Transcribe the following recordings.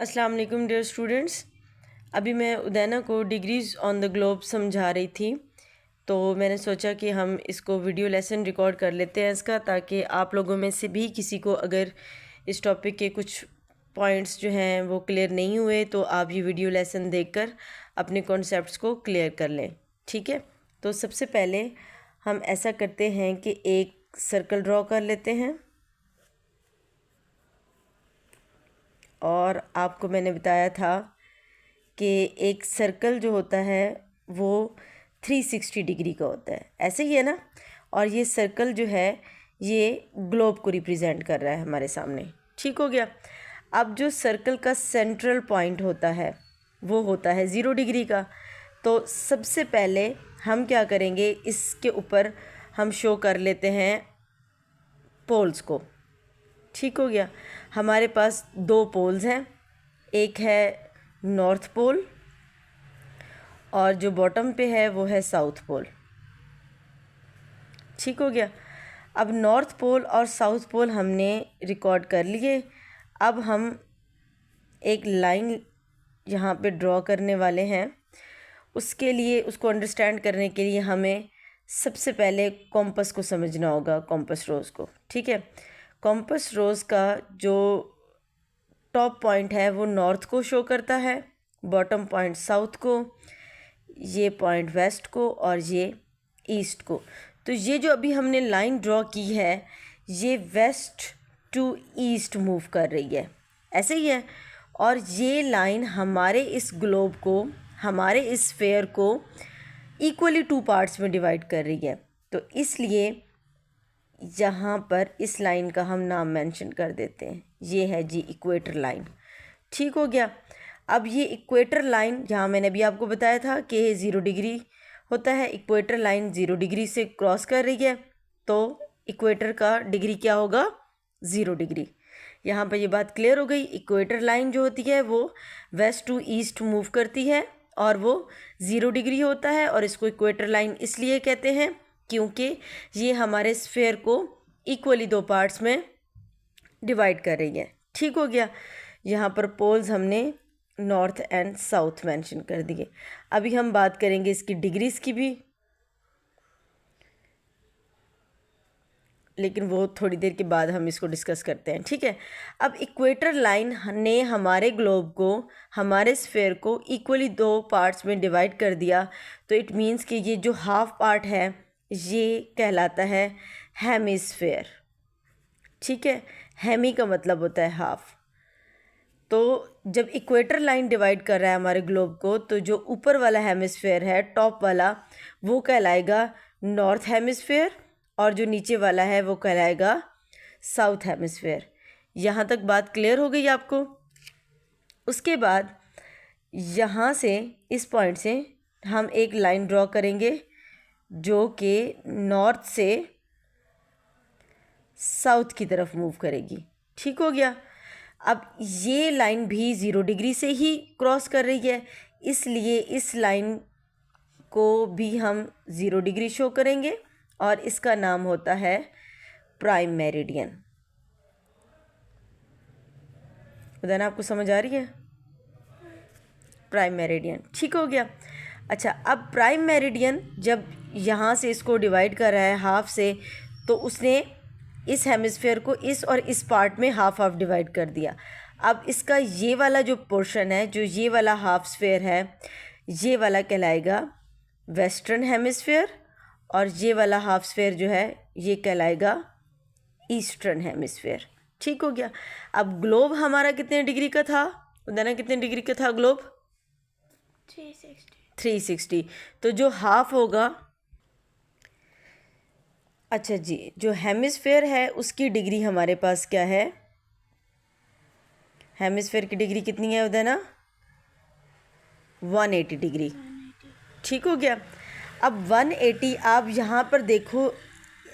अस्सलाम वालेकुम dear students. अभी मैं उदैना को डिग्रीज़ ऑन द ग्लोब समझा रही थी, तो मैंने सोचा कि हम इसको वीडियो लेसन रिकॉर्ड कर लेते हैं इसका, ताकि आप लोगों में से भी किसी को अगर इस टॉपिक के कुछ पॉइंट्स जो हैं वो क्लियर नहीं हुए तो आप ये वीडियो लेसन देखकर अपने कॉन्सेप्ट्स को क्लियर कर लें। ठीक है, तो सबसे पहले हम ऐसा करते हैं कि एक सर्कल ड्रॉ कर लेते हैं। और आपको मैंने बताया था कि एक सर्कल जो होता है वो 360 डिग्री का होता है, ऐसे ही है ना। और ये सर्कल जो है ये ग्लोब को रिप्रेजेंट कर रहा है हमारे सामने। ठीक हो गया। अब जो सर्कल का सेंट्रल पॉइंट होता है वो होता है 0 डिग्री का। तो सबसे पहले हम क्या करेंगे, इसके ऊपर हम शो कर लेते हैं पोल्स को। ठीक हो गया। हमारे पास 2 पोल्स हैं, एक है नॉर्थ पोल और जो बॉटम पे है वो है साउथ पोल। ठीक हो गया। अब नॉर्थ पोल और साउथ पोल हमने रिकॉर्ड कर लिए। अब हम एक लाइन यहाँ पे ड्रॉ करने वाले हैं। उसके लिए, उसको अंडरस्टैंड करने के लिए हमें सबसे पहले कॉम्पस को समझना होगा, कॉम्पस रोज़ को। ठीक है, कॉम्पस रोज़ का जो टॉप पॉइंट है वो नॉर्थ को शो करता है, बॉटम पॉइंट साउथ को, ये पॉइंट वेस्ट को और ये ईस्ट को। तो ये जो अभी हमने लाइन ड्रॉ की है ये वेस्ट टू ईस्ट मूव कर रही है, ऐसे ही है। और ये लाइन हमारे इस ग्लोब को, हमारे इस स्फेयर को इक्वली 2 पार्ट्स में डिवाइड कर रही है। तो इसलिए यहाँ पर इस लाइन का हम नाम मेंशन कर देते हैं, ये है जी इक्वेटर लाइन। ठीक हो गया। अब ये इक्वेटर लाइन, जहाँ मैंने अभी आपको बताया था कि 0 डिग्री होता है, इक्वेटर लाइन 0 डिग्री से क्रॉस कर रही है, तो इक्वेटर का डिग्री क्या होगा, 0 डिग्री। यहाँ पर ये बात क्लियर हो गई। इक्वेटर लाइन जो होती है वो वेस्ट टू ईस्ट मूव करती है और वो 0 डिग्री होता है। और इसको इक्वेटर लाइन इसलिए कहते हैं क्योंकि ये हमारे स्फेयर को इक्वली 2 पार्ट्स में डिवाइड कर रही है। ठीक हो गया। यहाँ पर पोल्स हमने नॉर्थ एंड साउथ मेंशन कर दिए। अभी हम बात करेंगे इसकी डिग्रीज की भी, लेकिन वो थोड़ी देर के बाद हम इसको डिस्कस करते हैं। ठीक है। अब इक्वेटर लाइन ने हमारे ग्लोब को, हमारे स्फेयर को इक्वली 2 पार्ट्स में डिवाइड कर दिया। तो इट मीन्स कि ये जो हाफ पार्ट है ये कहलाता है हेमिस्फेयर। ठीक है, हेमी का मतलब होता है हाफ। तो जब इक्वेटर लाइन डिवाइड कर रहा है हमारे ग्लोब को, तो जो ऊपर वाला हेमिस्फेयर है, टॉप वाला, वो कहलाएगा नॉर्थ हेमिस्फेयर और जो नीचे वाला है वो कहलाएगा साउथ हेमिस्फेयर। यहाँ तक बात क्लियर हो गई आपको। उसके बाद यहाँ से, इस पॉइंट से हम एक लाइन ड्रॉ करेंगे जो कि नॉर्थ से साउथ की तरफ मूव करेगी। ठीक हो गया। अब ये लाइन भी 0 डिग्री से ही क्रॉस कर रही है, इसलिए इस लाइन को भी हम 0 डिग्री शो करेंगे और इसका नाम होता है प्राइम मेरिडियन। उदाहरण आपको समझ आ रही है, प्राइम मेरिडियन। ठीक हो गया। अच्छा, अब प्राइम मेरिडियन जब यहाँ से इसको डिवाइड कर रहा है हाफ से, तो उसने इस हेमिस्फेयर को इस और इस पार्ट में हाफ हाफ डिवाइड कर दिया। अब इसका ये वाला जो पोर्शन है, जो ये वाला हाफ स्फेयर है, ये वाला कहलाएगा वेस्टर्न हेमिस्फेयर और ये वाला हाफ स्फेयर जो है ये कहलाएगा ईस्टर्न हेमिस्फेयर। ठीक हो गया। अब ग्लोब हमारा कितने डिग्री का था, उदाहरण कितने डिग्री का था ग्लोब, 360। तो जो हाफ होगा, अच्छा जी, जो हेमिस्फेयर है उसकी डिग्री हमारे पास क्या है, हेमिस्फेयर की डिग्री कितनी है उधर ना, 180 डिग्री। ठीक हो गया। अब 180, आप यहाँ पर देखो,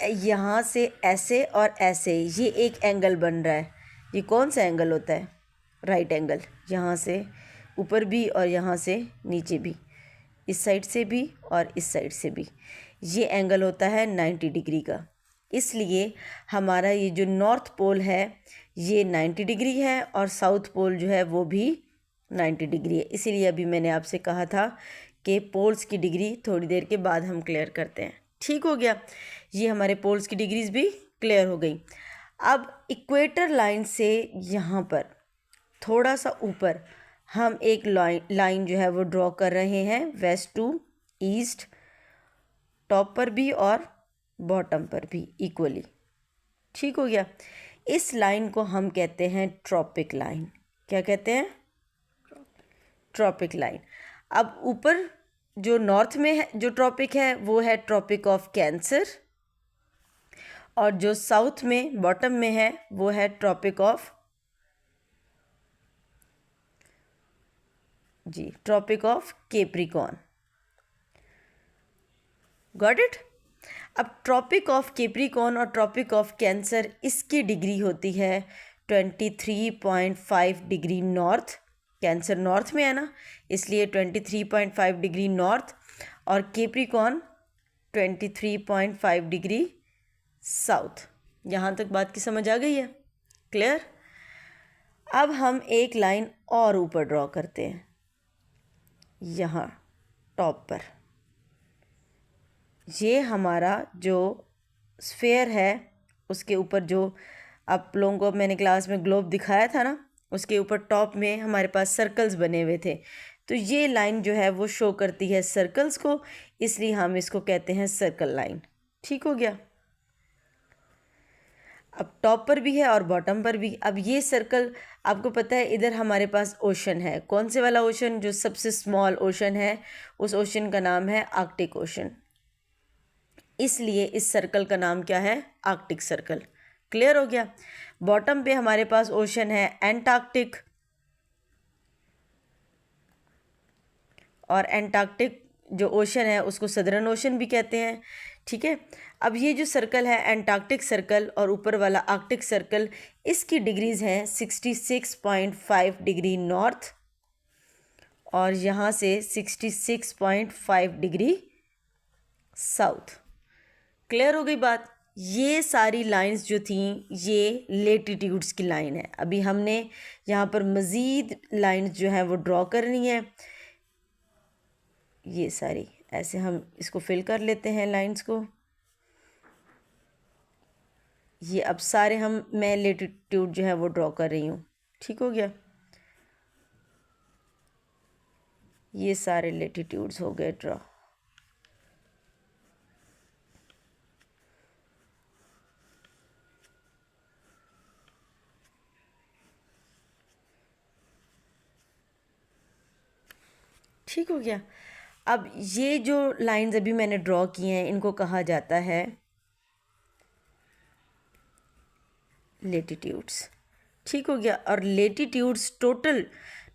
यहाँ से ऐसे और ऐसे ये एक एंगल बन रहा है। ये कौन सा एंगल होता है, राइट एंगल। यहाँ से ऊपर भी और यहाँ से नीचे भी, इस साइड से भी और इस साइड से भी, ये एंगल होता है 90 डिग्री का। इसलिए हमारा ये जो नॉर्थ पोल है ये 90 डिग्री है और साउथ पोल जो है वो भी 90 डिग्री है। इसीलिए अभी मैंने आपसे कहा था कि पोल्स की डिग्री थोड़ी देर के बाद हम क्लियर करते हैं। ठीक हो गया, ये हमारे पोल्स की डिग्रीज भी क्लियर हो गई। अब इक्वेटर लाइन से यहाँ पर थोड़ा सा ऊपर हम एक लाइन जो है वो ड्रॉ कर रहे हैं, वेस्ट टू ईस्ट, टॉप पर भी और बॉटम पर भी इक्वली। ठीक हो गया, इस लाइन को हम कहते हैं ट्रॉपिक लाइन। क्या कहते हैं? Tropic line. अब ऊपर जो नॉर्थ में है जो ट्रॉपिक है वो है ट्रॉपिक ऑफ कैंसर, और जो साउथ में बॉटम में है वो है tropic of Capricorn. Got it? अब ट्रॉपिक ऑफ कैप्रिकॉर्न और ट्रॉपिक ऑफ कैंसर, इसकी डिग्री होती है 23.5 डिग्री नॉर्थ। कैंसर नॉर्थ में है ना, इसलिए 23.5 डिग्री नॉर्थ, और कैप्रिकॉर्न 23.5 डिग्री साउथ। यहाँ तक बात की समझ आ गई है? क्लियर? अब हम एक लाइन और ऊपर ड्रॉ करते हैं, यहाँ टॉप पर। ये हमारा जो स्फेयर है उसके ऊपर जो आप लोगों को मैंने क्लास में ग्लोब दिखाया था ना, उसके ऊपर टॉप में हमारे पास सर्कल्स बने हुए थे। तो ये लाइन जो है वो शो करती है सर्कल्स को, इसलिए हम इसको कहते हैं सर्कल लाइन। ठीक हो गया? अब टॉप पर भी है और बॉटम पर भी। अब ये सर्कल, आपको पता है इधर हमारे पास ओशन है। कौन से वाला ओशन? जो सबसे स्मॉल ओशन है, उस ओशन का नाम है आर्कटिक ओशन। इसलिए इस सर्कल का नाम क्या है? Arctic circle. क्लियर हो गया? बॉटम पे हमारे पास ओशन है एंटार्क्टिक, और एंटार्क्टिक जो ओशन है उसको सदर्न ओशन भी कहते हैं। ठीक है, अब ये जो सर्कल है एंटार्क्टिक सर्कल और ऊपर वाला आर्कटिक सर्कल, इसकी डिग्रीज हैं 66.5 डिग्री नॉर्थ और यहाँ से 66.5 डिग्री साउथ। क्लियर हो गई बात? ये सारी लाइंस जो थी ये लेटीट्यूड्स की लाइन है। अभी हमने यहाँ पर मज़ीद लाइंस जो है वो ड्रॉ करनी है। ये सारी ऐसे हम इसको फिल कर लेते हैं लाइंस को। ये अब सारे मैं लेटीट्यूड जो है वो ड्रॉ कर रही हूँ। ठीक हो गया? ये सारे लेटीट्यूड्स हो गए ड्रॉ। ठीक हो गया? अब ये जो लाइंस अभी मैंने ड्रॉ किए हैं इनको कहा जाता है लेटीट्यूड्स। ठीक हो गया? और latitudes, total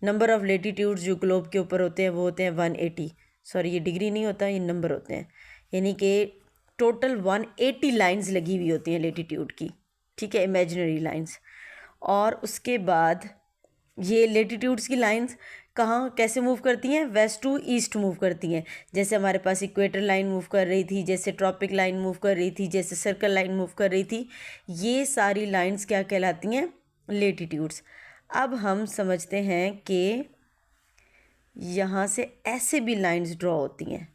number of latitudes जो ग्लोब के ऊपर होते हैं वो होते हैं 180। सॉरी, ये डिग्री नहीं होता, ये नंबर होते हैं। यानी कि टोटल 180 लाइंस लगी हुई होती हैं लेटीट्यूड की। ठीक है, इमेजिनरी लाइंस। और उसके बाद ये लेटीट्यूड्स की लाइंस कहाँ कैसे मूव करती हैं? वेस्ट टू ईस्ट मूव करती हैं। जैसे हमारे पास इक्वेटर लाइन मूव कर रही थी, जैसे ट्रॉपिक लाइन मूव कर रही थी, जैसे सर्कल लाइन मूव कर रही थी। ये सारी लाइंस क्या कहलाती हैं? लेटीट्यूड्स। अब हम समझते हैं कि यहाँ से ऐसे भी लाइंस ड्रॉ होती हैं,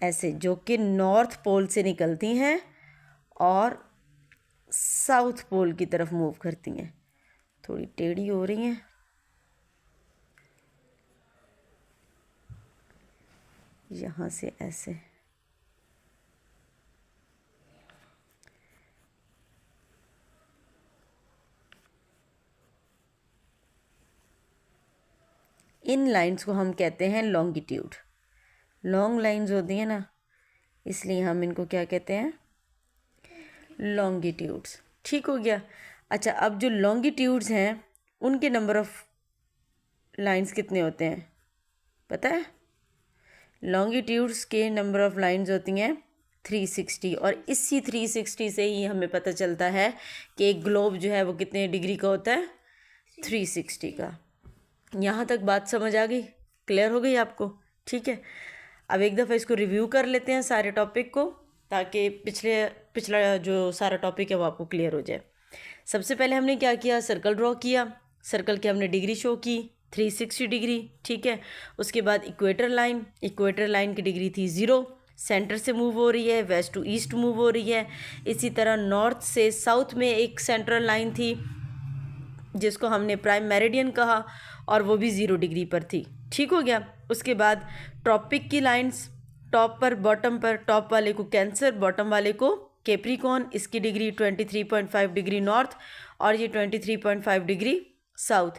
ऐसे, जो कि नॉर्थ पोल से निकलती हैं और साउथ पोल की तरफ मूव करती हैं। थोड़ी टेढ़ी हो रही हैं, यहाँ से ऐसे। इन लाइंस को हम कहते हैं लॉन्गिट्यूड। लॉन्ग लाइंस होती हैं ना, इसलिए हम इनको क्या कहते हैं? लॉन्गिट्यूड्स। ठीक हो गया? अच्छा, अब जो लॉन्गिट्यूड्स हैं उनके नंबर ऑफ लाइंस कितने होते हैं पता है? लॉन्गिट्यूड्स के नंबर ऑफ लाइंस होती हैं 360, और इसी 360 से ही हमें पता चलता है कि एक ग्लोब जो है वो कितने डिग्री का होता है? 360 का। यहाँ तक बात समझ आ गई? क्लियर हो गई आपको? ठीक है, अब एक दफ़ा इसको रिव्यू कर लेते हैं सारे टॉपिक को, ताकि पिछला जो सारा टॉपिक है वो आपको क्लियर हो जाए। सबसे पहले हमने क्या किया, सर्कल ड्रॉ किया, सर्कल की हमने डिग्री शो की 360 डिग्री, ठीक है। उसके बाद इक्वेटर लाइन की डिग्री थी 0, सेंटर से मूव हो रही है, वेस्ट टू ईस्ट मूव हो रही है। इसी तरह नॉर्थ से साउथ में एक सेंट्रल लाइन थी जिसको हमने प्राइम मेरिडियन कहा और वो भी 0 डिग्री पर थी, ठीक हो गया। उसके बाद ट्रॉपिक की लाइंस, टॉप पर बॉटम पर, टॉप वाले को कैंसर, बॉटम वाले को कैप्रिकॉर्न, इसकी डिग्री 23.5 डिग्री नॉर्थ और ये 23.5 डिग्री साउथ।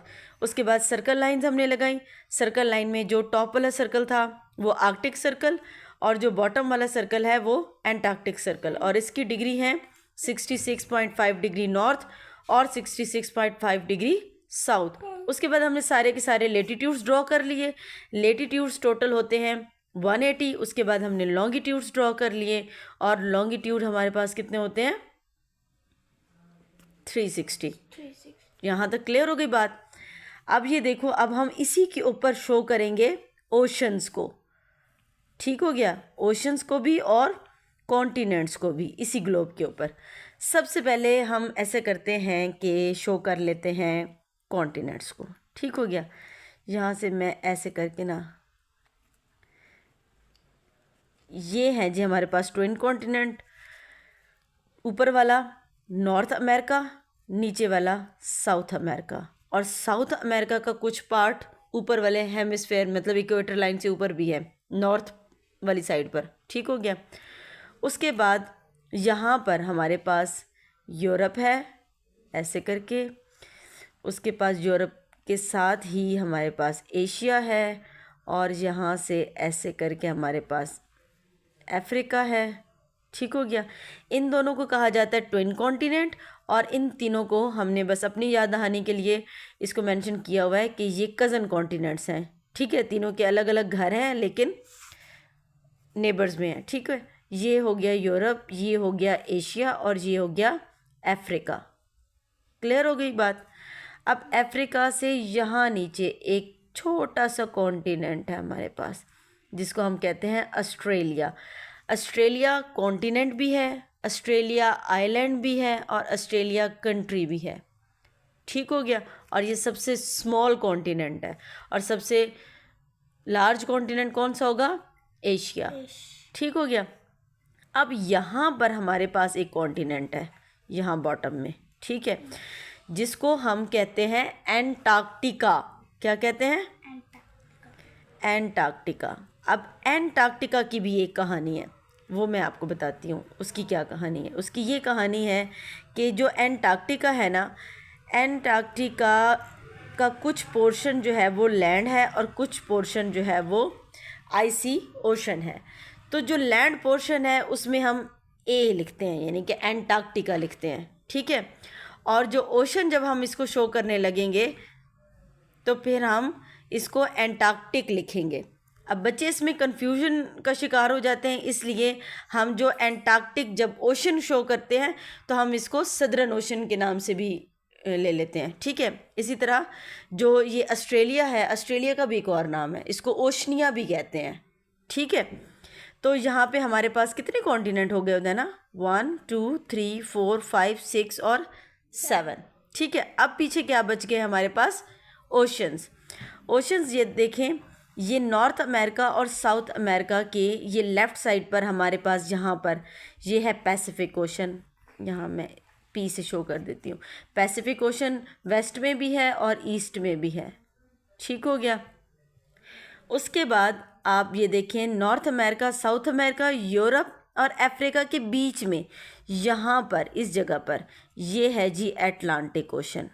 उसके बाद सर्कल लाइंस हमने लगाई, सर्कल लाइन में जो टॉप वाला सर्कल था वो आर्कटिक सर्कल और जो बॉटम वाला सर्कल है वो एंटार्क्टिक सर्कल, और इसकी डिग्री है 66.5 डिग्री नॉर्थ और 66.5 डिग्री साउथ। उसके बाद हमने सारे के सारे लेटीट्यूड्स ड्रॉ कर लिए, लेटीट्यूड्स टोटल होते हैं 180। उसके बाद हमने लॉन्गिट्यूड्स ड्रॉ कर लिए और लॉन्गिट्यूड हमारे पास कितने होते हैं 360। यहाँ तक क्लियर हो गई बात। अब ये देखो, अब हम इसी के ऊपर शो करेंगे ओशंस को, ठीक हो गया, ओशंस को भी और कॉन्टिनेंट्स को भी इसी ग्लोब के ऊपर। सबसे पहले हम ऐसे करते हैं कि शो कर लेते हैं कॉन्टिनेंट्स को, ठीक हो गया। यहाँ से मैं ऐसे करके ना, ये है जी हमारे पास ट्विन कॉन्टिनेंट, ऊपर वाला नॉर्थ अमेरिका, नीचे वाला साउथ अमेरिका, और साउथ अमेरिका का कुछ पार्ट ऊपर वाले हेमिस्फेयर मतलब इक्वेटर लाइन से ऊपर भी है, नॉर्थ वाली साइड पर, ठीक हो गया। उसके बाद यहाँ पर हमारे पास यूरोप है ऐसे करके, उसके पास यूरोप के साथ ही हमारे पास एशिया है, और यहाँ से ऐसे करके हमारे पास अफ्रीका है, ठीक हो गया। इन दोनों को कहा जाता है ट्विन कॉन्टिनेंट, और इन तीनों को हमने बस अपनी याद दहानी के लिए इसको मेंशन किया हुआ है कि ये कज़न कॉन्टिनेंट्स हैं, ठीक है। तीनों के अलग अलग घर हैं लेकिन नेबर्स में हैं, ठीक है। ये हो गया यूरोप, ये हो गया एशिया और ये हो गया अफ्रीका। क्लियर हो गई बात। अब अफ्रीका से यहाँ नीचे एक छोटा सा कॉन्टिनेंट है हमारे पास जिसको हम कहते हैं ऑस्ट्रेलिया। ऑस्ट्रेलिया कॉन्टिनेंट भी है, ऑस्ट्रेलिया आइलैंड भी है और ऑस्ट्रेलिया कंट्री भी है, ठीक हो गया। और ये सबसे स्मॉल कॉन्टिनेंट है, और सबसे लार्ज कॉन्टिनेंट कौन सा होगा, एशिया, ठीक हो गया। अब यहाँ पर हमारे पास एक कॉन्टिनेंट है यहाँ बॉटम में, ठीक है, जिसको हम कहते हैं एंटार्क्टिका। क्या कहते हैं, एंटार्क्टिका। अब एंटार्क्टिका की भी एक कहानी है, वो मैं आपको बताती हूँ उसकी क्या कहानी है। उसकी ये कहानी है कि जो एंटार्क्टिका है ना, एंटार्क्टिका का कुछ पोर्शन जो है वो लैंड है और कुछ पोर्शन जो है वो आइसी ओशन है। तो जो लैंड पोर्शन है उसमें हम ए लिखते हैं, यानी कि एंटार्क्टिका लिखते हैं, ठीक है। और जो ओशन जब हम इसको शो करने लगेंगे तो फिर हम इसको एंटार्क्टिक लिखेंगे। अब बच्चे इसमें कन्फ्यूजन का शिकार हो जाते हैं, इसलिए हम जो एंटार्क्टिक जब ओशन शो करते हैं तो हम इसको सदर्न ओशन के नाम से भी ले लेते हैं, ठीक है। इसी तरह जो ये ऑस्ट्रेलिया है, ऑस्ट्रेलिया का भी एक और नाम है, इसको ओशनिया भी कहते हैं, ठीक है। तो यहाँ पे हमारे पास कितने कॉन्टिनेंट हो गए होते हैं ना, 1 2 3 4 5 6 और 7, ठीक है। अब पीछे क्या बच गए हमारे पास, ओशंस। ओशंस ये देखें, ये नॉर्थ अमेरिका और साउथ अमेरिका के ये लेफ़्ट साइड पर हमारे पास यहाँ पर ये है पैसिफिक ओशन, यहाँ मैं पी से शो कर देती हूँ। पैसिफिक ओशन वेस्ट में भी है और ईस्ट में भी है, ठीक हो गया। उसके बाद आप ये देखें, north America, south America, Europe और अफ्रीका के बीच में यहाँ पर इस जगह पर ये है जी अटलांटिक ओशन,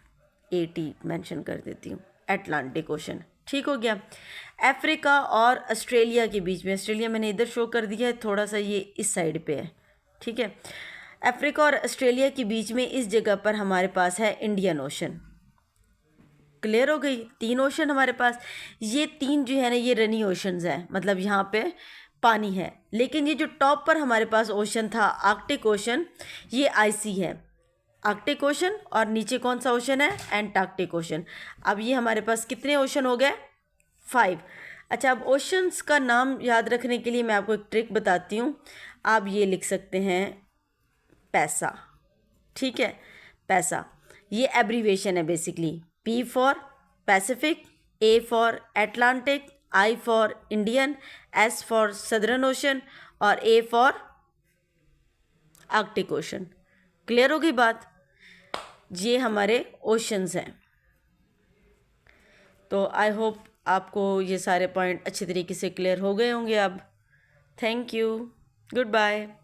80 मेंशन कर देती हूँ, अटलांटिक ओशन, ठीक हो गया। अफ्रीका और ऑस्ट्रेलिया के बीच में, ऑस्ट्रेलिया मैंने इधर शो कर दिया है, थोड़ा सा ये इस साइड पे है, ठीक है। अफ्रीका और ऑस्ट्रेलिया के बीच में इस जगह पर हमारे पास है इंडियन ओशन। क्लियर हो गई, 3 ओशन हमारे पास। ये 3 जो है ना ये रनी ओशंस हैं, मतलब यहाँ पे पानी है, लेकिन ये जो टॉप पर हमारे पास ओशन था आर्कटिक ओशन, ये आइसी है, आर्कटिक ओशन, और नीचे कौन सा ओशन है, एंटार्क्टिक ओशन। अब ये हमारे पास कितने ओशन हो गए, 5। अच्छा, अब ओशंस का नाम याद रखने के लिए मैं आपको एक ट्रिक बताती हूँ। आप ये लिख सकते हैं पैसा, ठीक है, पैसा। ये एब्रीवेशन है basically. P for Pacific, A for Atlantic, I for Indian, S for southern ocean और A for Arctic ocean. Clear होगी बात? ये हमारे ओशंस हैं। तो आई होप आपको ये सारे पॉइंट अच्छे तरीके से क्लियर हो गए होंगे अब। Thank you, good bye.